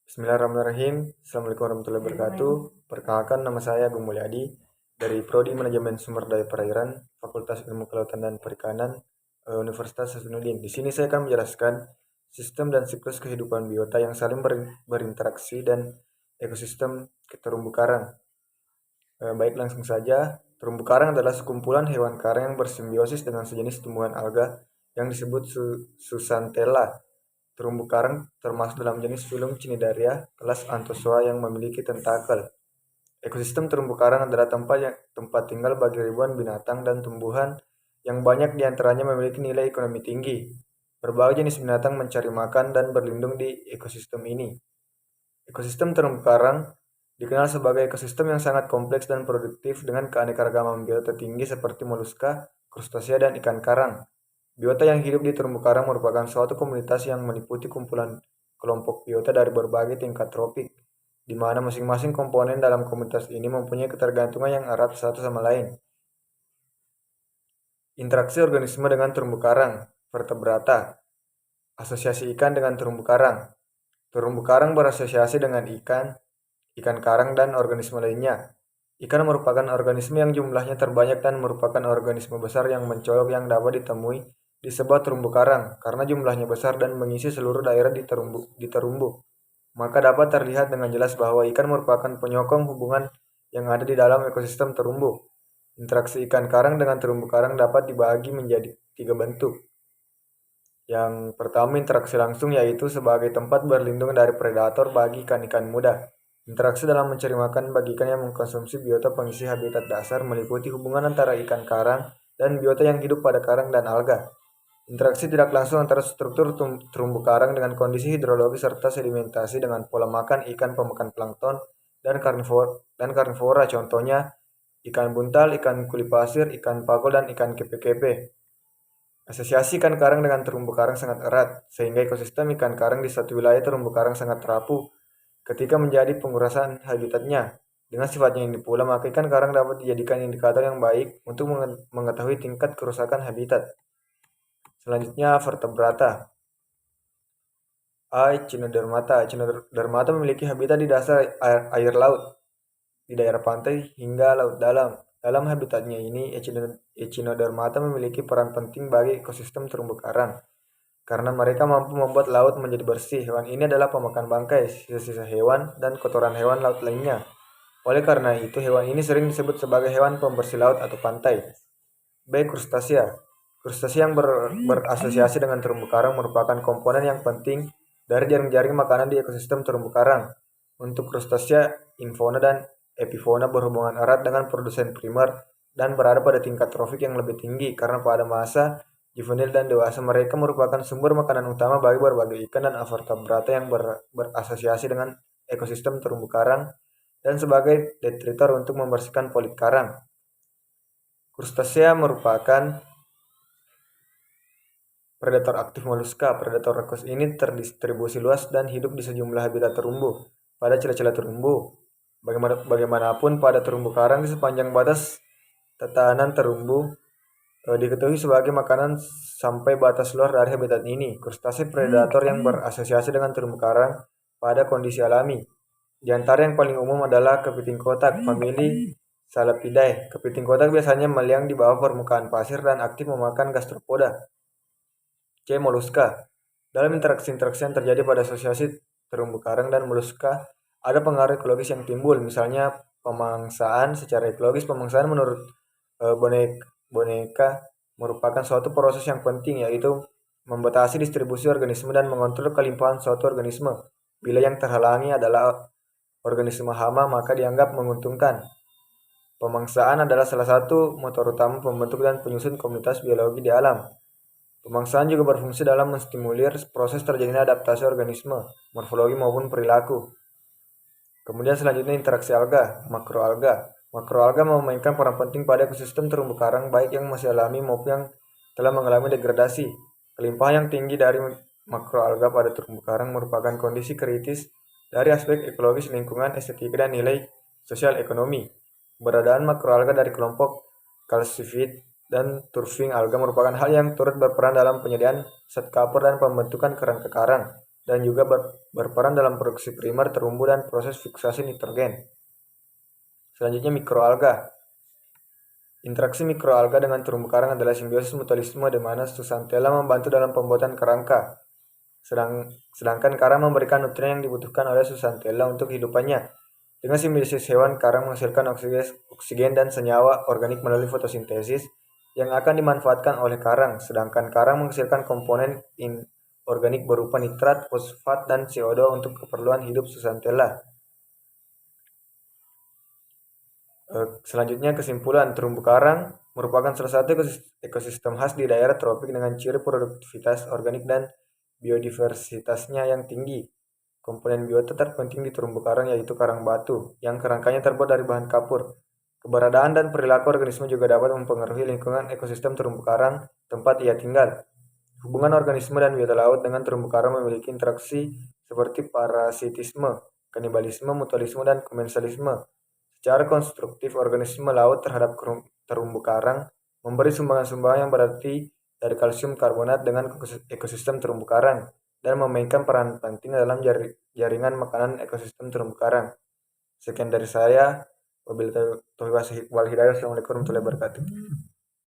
Bismillahirrahmanirrahim. Assalamualaikum warahmatullahi wabarakatuh. Perkenalkan, nama saya Agung Mulyadi dari Prodi Manajemen Sumber Daya Perairan, Fakultas Ilmu Kelautan dan Perikanan, Universitas Hasanuddin. Di sini saya akan menjelaskan sistem dan siklus kehidupan biota yang saling berinteraksi dan ekosistem terumbu karang. Baik, langsung saja. Terumbu karang adalah sekumpulan hewan karang yang bersimbiosis dengan sejenis tumbuhan alga yang disebut Susantella. Terumbu karang termasuk dalam jenis filum Cnidaria kelas Anthozoa yang memiliki tentakel. Ekosistem terumbu karang adalah tempat tinggal bagi ribuan binatang dan tumbuhan yang banyak diantaranya memiliki nilai ekonomi tinggi. Berbagai jenis binatang mencari makan dan berlindung di ekosistem ini. Ekosistem terumbu karang dikenal sebagai ekosistem yang sangat kompleks dan produktif dengan keanekaragaman biota tinggi seperti moluska, krustasea, dan ikan karang. Biota yang hidup di terumbu karang merupakan suatu komunitas yang meliputi kumpulan kelompok biota dari berbagai tingkat tropik, di mana masing-masing komponen dalam komunitas ini mempunyai ketergantungan yang erat satu sama lain. Interaksi organisme dengan terumbu karang, vertebrata, asosiasi ikan dengan terumbu karang. Terumbu karang berasosiasi dengan ikan, ikan karang, dan organisme lainnya. Ikan merupakan organisme yang jumlahnya terbanyak dan merupakan organisme besar yang mencolok yang dapat ditemui di sebuah terumbu karang karena jumlahnya besar dan mengisi seluruh daerah di terumbu. Maka dapat terlihat dengan jelas bahwa ikan merupakan penyokong hubungan yang ada di dalam ekosistem terumbu. Interaksi ikan karang dengan terumbu karang dapat dibagi menjadi 3 bentuk. Yang pertama, interaksi langsung, yaitu sebagai tempat berlindung dari predator bagi ikan-ikan muda. Interaksi dalam mencari makan bagi ikan yang mengkonsumsi biota pengisi habitat dasar meliputi hubungan antara ikan karang dan biota yang hidup pada karang dan alga. Interaksi tidak langsung antara struktur terumbu karang dengan kondisi hidrologi serta sedimentasi dengan pola makan ikan pemakan plankton dan karnivora, contohnya ikan buntal, ikan kuli pasir, ikan pagol, dan ikan kepe-kepe. Asosiasi ikan karang dengan terumbu karang sangat erat, sehingga ekosistem ikan karang di suatu wilayah terumbu karang sangat rapuh ketika menjadi pengurasan habitatnya. Dengan sifatnya ini pula, maka ikan karang dapat dijadikan indikator yang baik untuk mengetahui tingkat kerusakan habitat. Selanjutnya, vertebrata. Echinodermata. Echinodermata memiliki habitat di dasar air laut, di daerah pantai hingga laut dalam. Dalam habitatnya ini, Echinodermata memiliki peran penting bagi ekosistem terumbu karang, karena mereka mampu membuat laut menjadi bersih. Hewan ini adalah pemakan bangkai, sisa-sisa hewan, dan kotoran hewan laut lainnya. Oleh karena itu, hewan ini sering disebut sebagai hewan pembersih laut atau pantai. B. Krustasea. Krustasea yang berasosiasi dengan terumbu karang merupakan komponen yang penting dari jaring-jaring makanan di ekosistem terumbu karang. Untuk krustasea, infauna dan epifauna berhubungan erat dengan produsen primer dan berada pada tingkat trofik yang lebih tinggi karena pada masa juvenil dan dewasa mereka merupakan sumber makanan utama bagi berbagai ikan dan vertebrata yang berasosiasi dengan ekosistem terumbu karang dan sebagai detritor untuk membersihkan polit karang. Krustasea merupakan predator aktif moluska. Predator rakus ini terdistribusi luas dan hidup di sejumlah habitat terumbu. Pada celah-celah terumbu, bagaimanapun pada terumbu karang di sepanjang batas tatanan terumbu diketahui sebagai makanan sampai batas luar dari habitat ini. Krustasea predator yang berasosiasi dengan terumbu karang pada kondisi alami. Di antara yang paling umum adalah kepiting kotak, famili Salapidae. Kepiting kotak biasanya meliang di bawah permukaan pasir dan aktif memakan gastropoda. C. Moluska. Dalam interaksi-interaksi yang terjadi pada asosiasi terumbu karang dan moluska, ada pengaruh ekologis yang timbul, misalnya pemangsaan. Secara ekologis, pemangsaan menurut boneka merupakan suatu proses yang penting, yaitu membatasi distribusi organisme dan mengontrol kelimpahan suatu organisme. Bila yang terhalangi adalah organisme hama, maka dianggap menguntungkan. Pemangsaan adalah salah satu motor utama pembentuk dan penyusun komunitas biologi di alam. Pemangsaan juga berfungsi dalam menstimulir proses terjadinya adaptasi organisme, morfologi maupun perilaku. Kemudian selanjutnya interaksi alga, makroalga. Makroalga memainkan peran penting pada ekosistem terumbu karang baik yang masih alami maupun yang telah mengalami degradasi. Kelimpahan yang tinggi dari makroalga pada terumbu karang merupakan kondisi kritis dari aspek ekologis, lingkungan, estetika, dan nilai sosial ekonomi. Keberadaan makroalga dari kelompok calcified dan turfing alga merupakan hal yang turut berperan dalam penyediaan zat kapur dan pembentukan kerangka karang. dan juga berperan dalam produksi primer terumbu dan proses fiksasi nitrogen. Selanjutnya mikroalga. Interaksi mikroalga dengan terumbu karang adalah simbiosis mutualisme di mana Zooxanthella membantu dalam pembuatan kerangka, sedangkan karang memberikan nutrien yang dibutuhkan oleh Zooxanthella untuk kehidupannya. Dengan simbiosis hewan, karang menghasilkan oksigen dan senyawa organik melalui fotosintesis yang akan dimanfaatkan oleh karang, sedangkan karang menghasilkan komponen inorganik berupa nitrat, fosfat, dan CO2 untuk keperluan hidup Zooxanthella. Selanjutnya kesimpulan, terumbu karang merupakan salah satu ekosistem khas di daerah tropik dengan ciri produktivitas organik dan biodiversitasnya yang tinggi. Komponen biota terpenting di terumbu karang yaitu karang batu, yang kerangkanya terbuat dari bahan kapur. Keberadaan dan perilaku organisme juga dapat mempengaruhi lingkungan ekosistem terumbu karang tempat ia tinggal. Hubungan organisme dan biota laut dengan terumbu karang memiliki interaksi seperti parasitisme, kanibalisme, mutualisme, dan komensalisme. Secara konstruktif, organisme laut terhadap terumbu karang memberi sumbangan-sumbangan yang berarti dari kalsium karbonat dengan ekosistem terumbu karang dan memainkan peran penting dalam jaringan makanan ekosistem terumbu karang. Sekian dari saya. Wabillahi taufiq wal hidayah. Assalamualaikum warahmatullahi wabarakatuh.